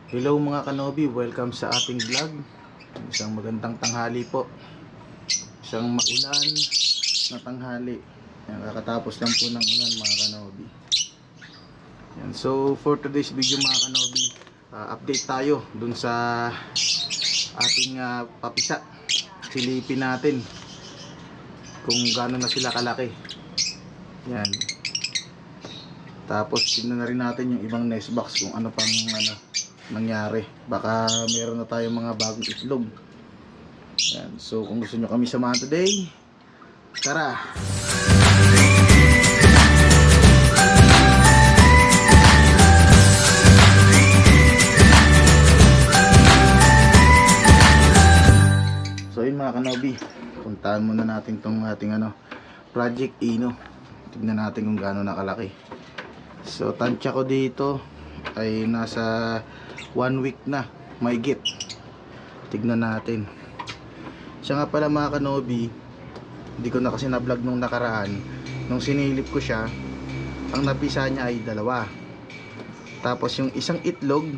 Hello mga kanobi, welcome sa ating vlog. Isang magandang tanghali po. Isang maulan na tanghali. Yan, kakatapos lang po ng ulan mga kanobi. Yan, so for today's video mga kanobi, update tayo dun sa ating papisa. Silipin natin kung gaano na sila kalaki. Yan. Tapos tingnan na rin natin yung ibang nest box kung ano pang nangyari. Baka meron na tayong mga bagong itlog. Yan. So kung gusto nyo kami samahan today, tara! So yun mga kanobi, puntahan muna natin tong ating Project Ino. Tignan natin kung gaano nakalaki. So tansya ko dito ay nasa 1 week na mahigit. Tignan natin. Siya nga pala mga kanobi, hindi ko na kasi na vlog nung nakaraan. Nung sinilip ko siya, ang napisa niya ay 2. Tapos yung isang itlog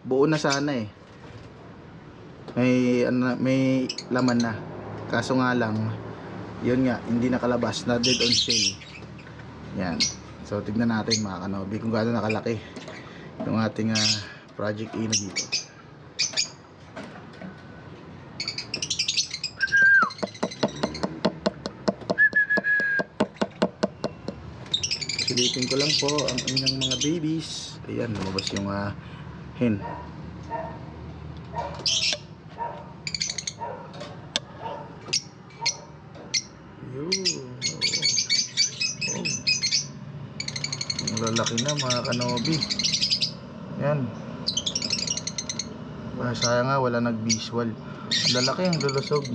buo na sana eh. May laman na. Kaso nga lang, yun nga, hindi nakalabas, na dead on sale. Yan. So tignan natin mga kanobi kung gaano nakalaki yung ating Project Ino dito. Silipin ko lang po ang inyong mga babies. Ayan, lumabas yung hen. Lalaki na mga kanobi. Yan. Sayang nga wala nag-visual. Lalaki ang lulusog.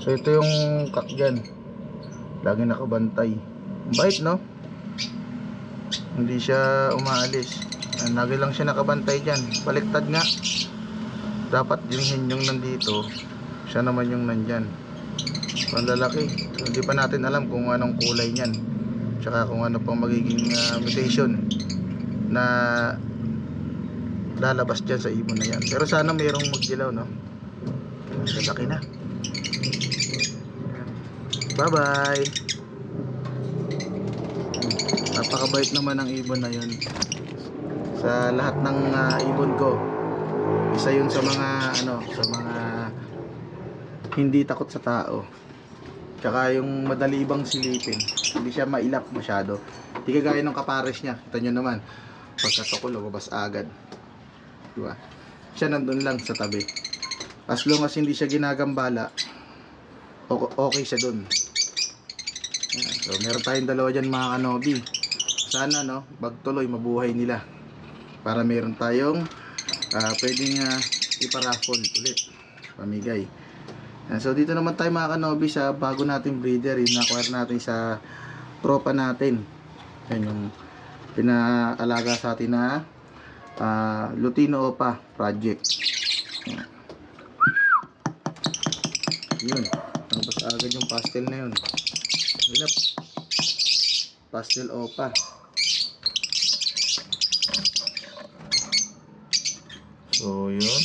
So ito yung kak dyan. Lagi nakabantay. Bait no? Hindi siya umaalis. Lagi lang siya nakabantay dyan. Baliktad nga. Dapat yung yung nandito, siya naman yung nandyan. So ang lalaki. So, hindi pa natin alam kung anong kulay nyan, tsaka kung ano pang magiging mutation na lalabas dyan sa ibon na yan. Pero sana mayroong magdilaw no. Lalaki na. Bye bye. Napakabait naman ang ibon na yun. Sa lahat ng ibon ko, isa yun sa mga sa mga hindi takot sa tao. Tsaka yung madali ibang silipin. Hindi siya mailap masyado. Hindi kagaya ng kapares niya. Kita nyo naman, pagkatukol, lumabas agad. Diba? Siya nandun lang sa tabi. As long as hindi siya ginagambala, okay siya dun. Ayan. So meron tayong dalawa dyan mga kanobi. Sana magtuloy, mabuhay nila. Para meron tayong pwedeng iparaffle ulit. Pamigay. So dito naman tayo mga kanobi sa bago nating breeder, yung na-acquire natin sa tropa natin. Yan yung pinaalaga sa atin na Lutino Opa project. Yun, tapos agad yung pastel na yun. Hilap. Pastel Opa. So yun,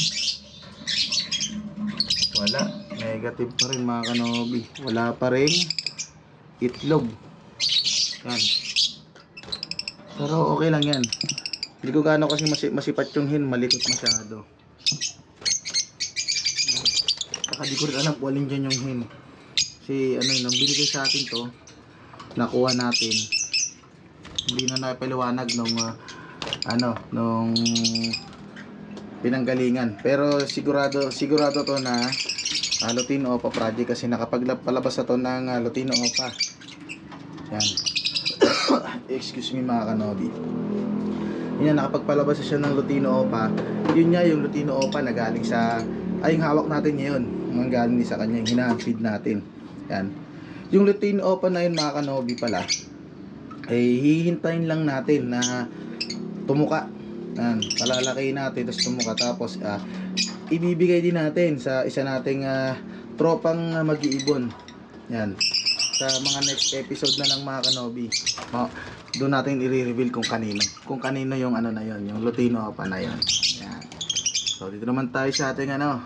wala, negative pa rin mga kanobi. Wala pa rin itlog. Yan. Pero okay lang yan. Hindi ko gaano kasi masipat yung hen, malikot masyado. Saka di ko rin alam kung alin dyan yung hen. Kasi nang binigay sa atin to, nakuha natin, hindi na napaliwanag nung pinanggalingan. Pero sigurado to na Lutino Opa project, kasi nakapagpalabas na to ng Lutino Opa. Yan. Excuse me mga kanobi. Yan, nakapagpalabas siya ng Lutino Opa. Yun nga yung Lutino Opa na galing sa yung hawak natin ngayon. Yung galing sa kanya, yung hina-feed natin. Yan. Yung Lutino Opa na yun mga kanobi pala, ay hihintayin lang natin na tumuka. Yan, palalaki natin, tapos tumuka, tapos ibibigay din natin sa isa nating tropang mag-iibon. Yan, sa mga next episode na lang mga kanobi. doon natin i-reveal kung kanino. Kung kanino yung ano na yon, yung Lutino Opa na yon. Yan. So dito naman tayo sa ating ano,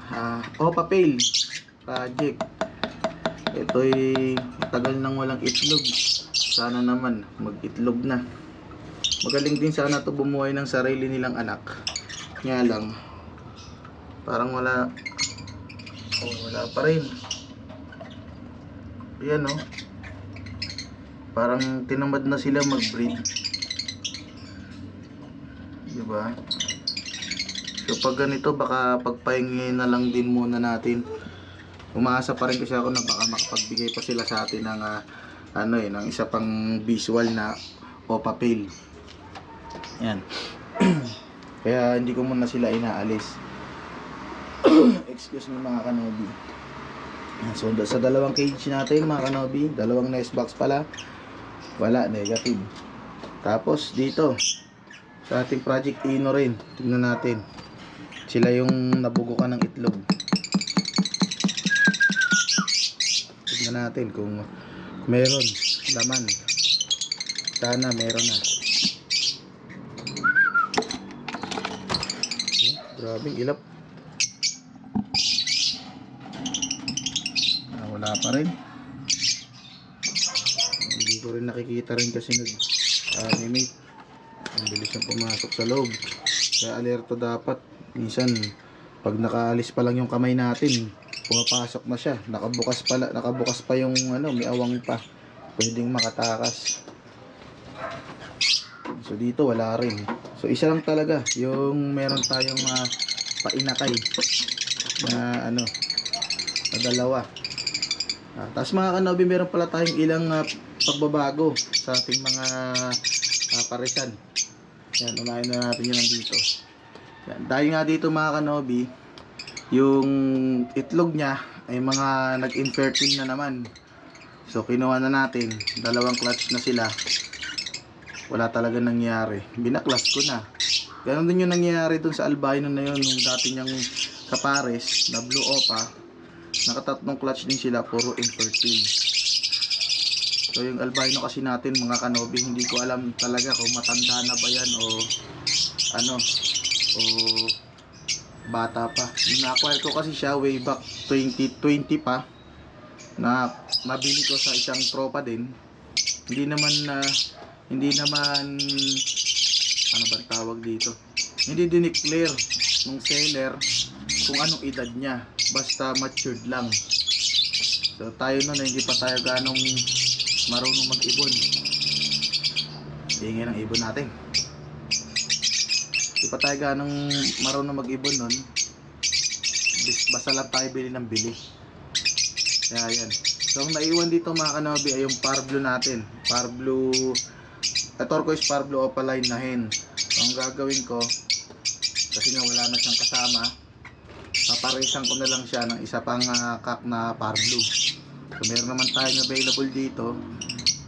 Opa Pail project. Ito'y tagal nang walang itlog. Sana naman mag-itlog na. Magaling din sana to bumuhay ng sarili nilang anak. Nga lang, parang wala pa rin. Ayan o. Parang tinamad na sila mag-breed. Diba? So pag ganito, baka pagpahingin na lang din muna natin. Umaasa pa rin kasi ako na baka makapagbigay pa sila sa atin ng ng isa pang visual na Opa Pail. Yan. Kaya hindi ko muna sila inaalis. Excuse me mga kanobi. So sa dalawang cage natin mga kanobi, dalawang nest box pala, wala, negative. Tapos dito sa ating Project Ino rin, tingnan natin. Sila yung nabugukan ng itlog. Tingnan natin kung meron laman. Sana meron na. Grabing ilap. Wala pa rin. Hindi ko rin nakikita rin kasi nag-animate. Ang bilis niyang pumasok sa loob. Kaya alerto dapat. Minsan pag nakaalis pa lang yung kamay natin, pumapasok na siya. Nakabukas pa yung may awang pa. Pwedeng makatakas. So dito wala rin. So isa lang talaga yung meron tayong painakay na na dalawa. Tapos mga kanobi, meron pala tayong ilang pagbabago sa ating mga parisan. Yan, unahin na natin yun dito. Yan, dahil nga dito mga kanobi, yung itlog niya ay mga nag-infertile na naman. So kinuha na natin, dalawang clutch na sila. Wala talaga nangyari. Binaklas ko na. Ganon din yung nangyari dun sa albino na yun, nung dati niyang kapares na blue opa. Nakatatlong clutch din sila, puro infertile. So yung albino kasi natin mga kanobi, hindi ko alam talaga kung matanda na ba yan o o bata pa. Na-acquire ko kasi siya way back 2020 pa, na nabili ko sa isang tropa din. Hindi naman ano ba tawag dito, hindi dineclare nung seller kung anong edad niya, basta matured lang. So tayo nun, hindi pa tayo ganong marunong mag-ibon. Ingay ng ibon natin. Hindi pa tayo ganong marunong mag-ibon nun. Basta lang tayo bili ng bili. Kaya yan. So ang naiwan dito mga kanobi ay yung Parblo natin. Parblo turquoise Parblo Opaline na hen. So ang gagawin ko, kasi nga wala na siyang kasama, paparisan ko na lang siya ng isa pang kak na Parblo. So meron naman tayong available dito,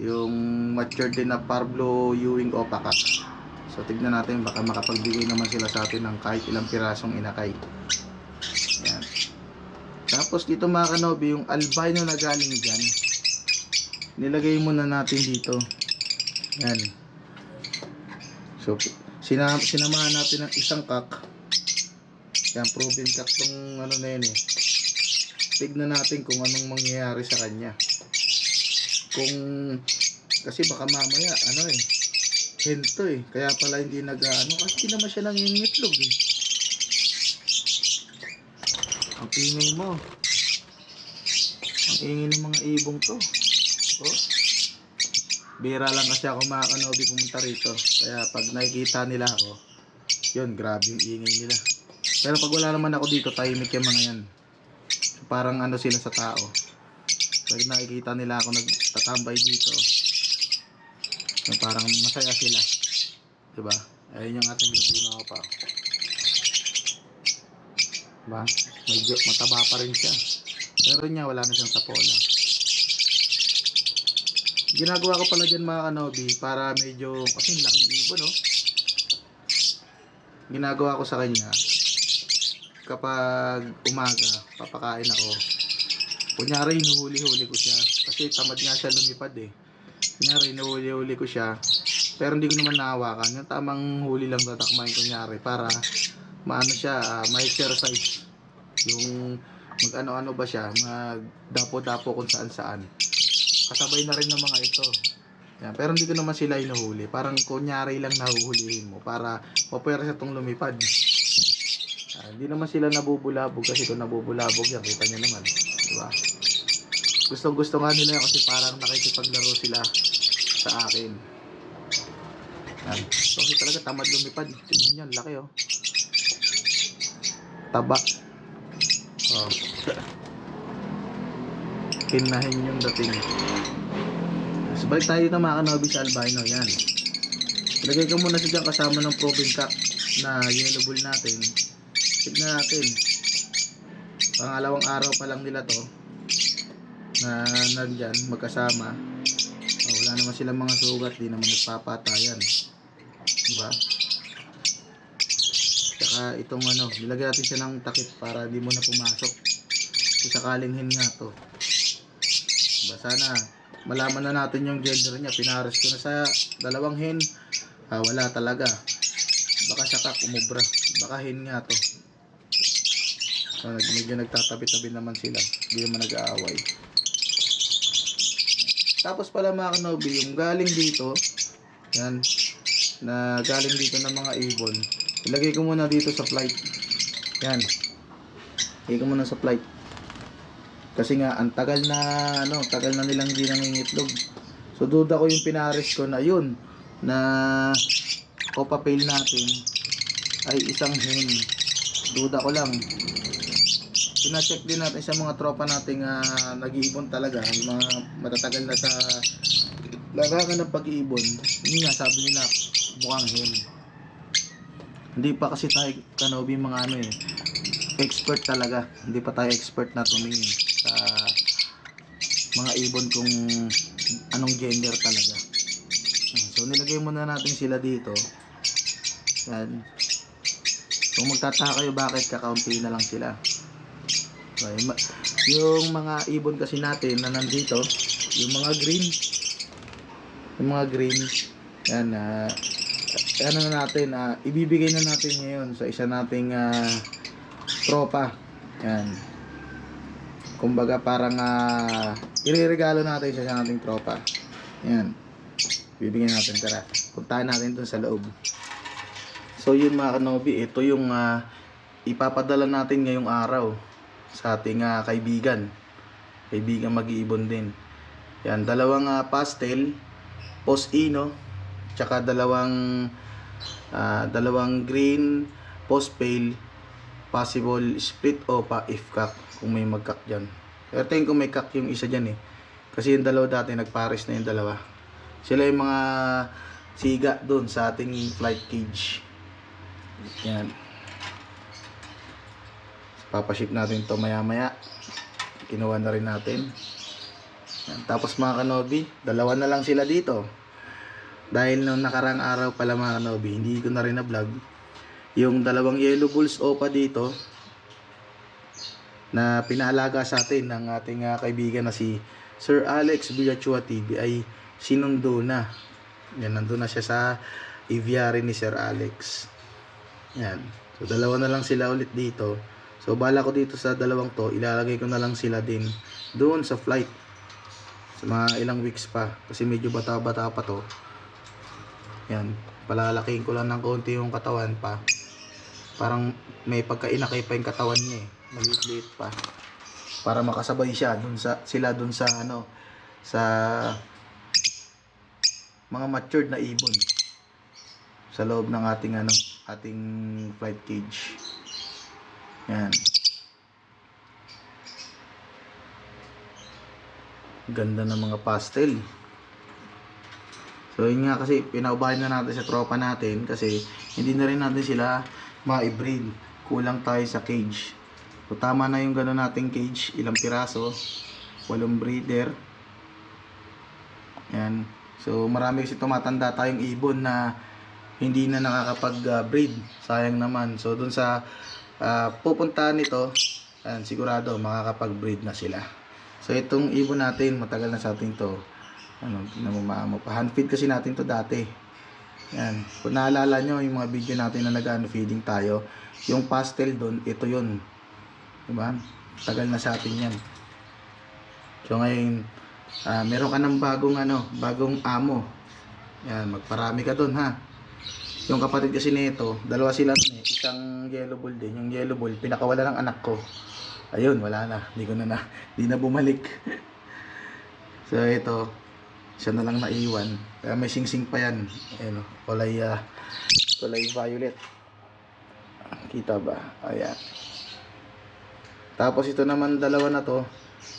yung matured din na Parblo Ewing Opa kak. So tignan natin, baka makapagbigay naman sila sa atin ng kahit ilang pirasong inakay. Yan. Tapos dito mga kanobi, yung albino na galing dyan, nilagay muna natin dito. Yan. So sinamahan natin ng isang kak. Yan, proven kak tong na yun eh. Tignan natin kung anong mangyayari sa kanya. Kung kasi baka mamaya hento eh. Kaya pala hindi kasi hindi naman siya nangingitlog eh. Ang ingay mo. Ang ingay ng mga ibong to. Oh. Bira lang kasi ako mga kanobi pumunta rito. Kaya pag nakikita nila ako, yun, grabe yung ingay nila. Pero pag wala naman ako dito, tahimik yung mga yan. So, parang sila sa tao. Pag nakikita nila ako nagtatambay dito, so, parang masaya sila. Diba? Ayun yung ating Lutino pa. Diba? Medyo mataba pa rin siya. Pero niya, wala na siyang sapola. Ginagawa ko pala dyan mga kanobi para medyo, kasi laking ibon ginagawa ko sa kanya kapag umaga papakain ako, kunyari hinuhuli-huli ko siya kasi tamad nga siya lumipad eh. Kunyari hinuhuli-huli ko siya, Pero hindi ko naman nahawakan. Yung tamang huli lang tatakmahin kunyari para maano siya, ma-exercise. Yung mag-ano-ano ba siya, mag-dapo-dapo kung saan-saan. Kasabay na rin ng mga ito. Yan. Pero hindi ko naman sila hinuhuli. Parang kunyari lang nahuhulihin mo para papwersa itong lumipad. Hindi naman sila nabubulabog kasi kung nabubulabog yan, kita nyo naman. Diba? Gustong gusto nga nila yan kasi parang nakikipaglaro sila sa akin. Yan. So, kasi talaga tamad lumipad. Tingnan nyo, laki oh. Taba. Oh. Kinahin yung dating. So, balik tayo dito mga kanobi sa albino. Yan. Ilagay ko muna siya dyan kasama ng proven cock na yellow bull natin. Tignan natin. Pangalawang araw pa lang nila to na nandyan magkasama. Wala naman silang mga sugat, di naman nagpapatayan, diba? Saka itong nilagay natin siya ng takip para di mo na pumasok kung sakaling hen nga to, diba? Sana malaman na natin yung gender niya. Pinares ko na sa dalawang hen, wala talaga, baka sakak umubra, baka hen nga to. So, medyo nagtatabi-tabi naman sila, hindi naman nag-aaway. Tapos pala mga kanobi, yung galing dito, yan, na galing dito ng mga ibon, ilagay ko muna dito sa flight. Yan, ilagay ko muna sa flight. Kasi nga, ang tagal na nilang hindi nangingitlog. So, duda ko yung pinares ko na yun, na copa-pail natin, ay isang hen. Duda ko lang. Pina-check din natin sa mga tropa nating nag-iibon talaga, yung mga matatagal na sa larangan ng pag-iibon. Yun nga, sabi nila mukhang hen. Hindi pa kasi tayo kanobi mga expert talaga. Hindi pa tayo expert na tumingin sa mga ibon kung anong gender talaga. So nilagay muna natin sila dito. Yan. Kung magtataka kayo bakit kakaunti na lang sila. Yung mga ibon kasi natin na nandito, yung mga green, yan, ano na natin, ibibigay na natin ngayon sa isa nating tropa. Yan, kumbaga parang ireregalo natin sa nating tropa. Yan, bibigyan natin. Tara, puntahan natin dun sa loob. So yun mga kanobi, ito yung ipapadala natin ngayong araw sa ating kaibigan mag-iibon din. Yan, dalawang pastel post-ino, tsaka dalawang green post-pale, possible split opa if cock kung may mag-cock dyan. Pero tingin ko may cock yung isa dyan kasi yung dalawa dati nagpares na yung dalawa. Sila yung mga siga dun sa ating flight cage. Yan, papaship natin to maya maya. Kinuha na rin natin. Yan. Tapos mga kanobi, dalawa na lang sila dito. Dahil nung nakarang araw pala mga kanobi, hindi ko na rin na vlog yung dalawang yellow bulls opa dito na pinaalaga sa atin ng ating kaibigan na si Sir Alex Villachua TV ay sinundo na. Yan, nandun na siya sa aviary ni Sir Alex. Yan. So dalawa na lang sila ulit dito. So bala ko dito sa dalawang to, ilalagay ko na lang sila din doon sa flight sa mga ilang weeks pa kasi medyo bata-bata pa to. Yan, palalakihin ko lang ng konti yung katawan pa. Parang may pagkainakay pa yung katawan niya maliit-liit pa. Para makasabay siya doon sa sa mga matured na ibon sa loob ng ating flight cage. Yan. Ganda ng mga pastel. So yun nga kasi pinaubahin na natin sa tropa natin kasi hindi na rin natin sila ma-breed. Kulang tayo sa cage. So tama na yung gano'n nating cage. Ilang piraso. 8 breeder. Yan. So marami kasi tumatanda tayong ibon na hindi na nakakapag-breed. Sayang naman. So dun sa pupuntahan nito, sigurado makakapag-breed na sila. So itong ibon natin, matagal na sa atin to. Tingnan mo, maamo pa. Hand feed kasi natin to dati. Yan. Kung naalala nyo yung mga video natin na nag-ano feeding tayo, yung pastel doon, ito yun. Diba? Tagal na sa atin yan. So ngayon, meron ka ng bagong amo. Yan, magparami ka doon ha. Yung kapatid kasi nito, dalawa sila doon eh. Isang yellow ball din. Yung yellow ball, pinakawala ng anak ko. Ayun, wala na. Di na bumalik. So ito, siya na lang naiwan. Kaya may sing-sing pa yan. Ayan, kulay violet. Kita ba? Ayan. Tapos ito naman dalawa na to.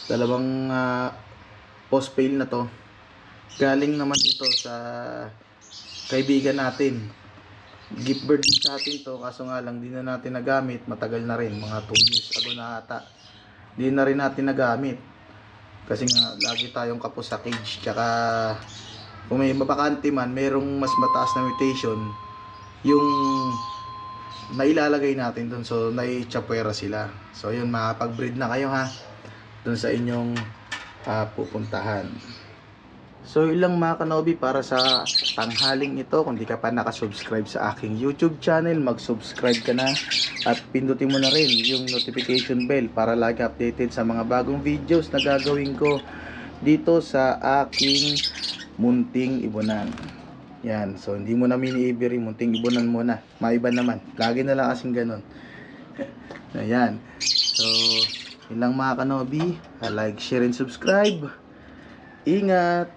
Dalawang post pail na to. Galing naman ito sa kaibigan natin. Gift bird din sa atin to. Kaso nga lang, di na natin nagamit. Matagal na rin. Mga 2 years ago na ata. Di na rin natin nagamit. Kasi nga, lagi tayong kapos sa cage. Tsaka, kung may mabakante man, merong mas mataas na mutation, yung nailalagay natin dun. So, nai-chapwera sila. So, yun, makapag-breed na kayo ha. Dun sa inyong pupuntahan. So, ilang mga kanobi para sa tanghaling ito. Kung di ka pa nakasubscribe sa aking YouTube channel, mag-subscribe ka na. At pindutin mo na rin yung notification bell para lagi updated sa mga bagong videos na gagawin ko dito sa aking munting ibunan. Yan. So, hindi mo na mini-ibiri, munting ibunan muna. Maiba naman. Lagi na lang kasing ganun. Ayan. So, ilang mga kanobi. Like, share, and subscribe. Ingat!